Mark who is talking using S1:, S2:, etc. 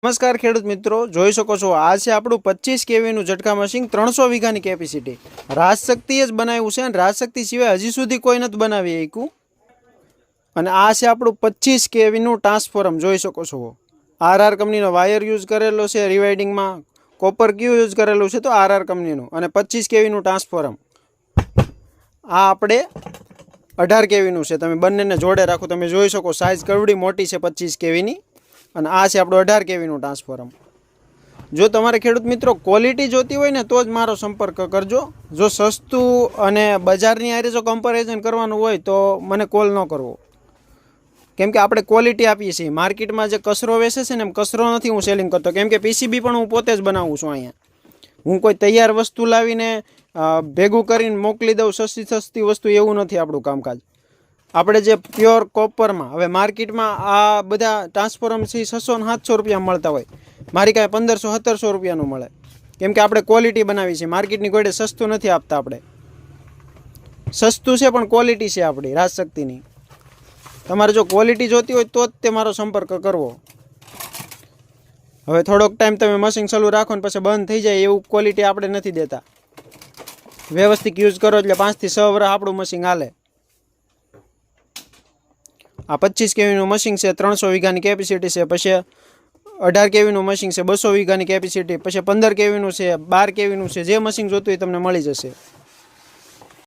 S1: નમસ્કાર ખેડૂત મિત્રો, જોઈ શકો છો આ છે આપણું 25 કેવીનું ઝટકા મશીન 300 વીઘાની કેપેસિટી. રાજશક્તિએ જ બનાવ્યું છે અને રાજશક્તિ સિવાય હજી સુધી કોઈ નથી બનાવી શક્યું. અને આ છે આપણું 25 કેવીનું ટ્રાન્સફોર્મર. જોઈ શકો છો આરઆર કંપનીનો વાયર યુઝ કરેલો છે. રિવાઇડિંગમાં કોપર ક્યુ યુઝ કરેલું છે તો આરઆર કંપનીનું. અને 25 કેવીનું ટ્રાન્સફોર્મર. આ આપણે 18 કેવીનું છે. તમે બંનેને જોડે રાખો. તમે જોઈ શકો સાઇઝ કવડી મોટી છે 25 કેવીની. અને આ છે આપણું 18 કેવીનું ટ્રાન્સફોર્મર. જો તમારે ખેડૂત મિત્રો ક્વોલિટી જોતી હોય ને તો જ મારો સંપર્ક કરજો. જો સસ્તું અને બજારની આરે જો કમ્પેરિઝન કરવાનું હોય તો મને કોલ ન કરવો, કેમ કે આપણે ક્વોલિટી આપીએ છીએ. માર્કેટમાં જે કચરો વેચે છે ને એમ કચરો નથી હું સેલિંગ કરતો, કેમ કે પીસીબી પણ હું પોતે જ બનાવું છું અહીંયા. હું કોઈ તૈયાર વસ્તુ લાવીને ભેગું કરીને મોકલી દઉં સસ્તી વસ્તુ, એવું નથી આપણું કામકાજ. આપણે જે પ્યોર કોપરમાં, હવે માર્કેટમાં આ બધા ટ્રાન્સફોર્મરથી 600 ને 700 રૂપિયા મળતા હોય, મારી કાંઈ 1500-1700 રૂપિયાનું મળે, કેમ કે આપણે ક્વોલિટી બનાવી છે. માર્કેટની કોઈને સસ્તું નથી આપતા. આપણે સસ્તું છે પણ ક્વોલિટી છે આપણી રાજશક્તિની. તમારે જો ક્વોલિટી જોતી હોય તો જ તે મારો સંપર્ક કરવો. હવે થોડોક ટાઈમ તમે મશીન ચાલુ રાખો ને પછી બંધ થઈ જાય એવું ક્વોલિટી આપણે નથી દેતા. વ્યવસ્થિત યુઝ કરો એટલે 5 થી 6 વર્ષ આપણું મશીન હાલે. આ 25 કેવીનું મશીન છે, 300 વીઘાની કેપેસિટી છે. પછી 18 કેવીનું મશીન છે, 200 વીઘાની કેપેસિટી. પછી 15 કેવીનું છે, 12 કેવીનું છે. જે મશીન જોતું હોય તમને મળી જશે.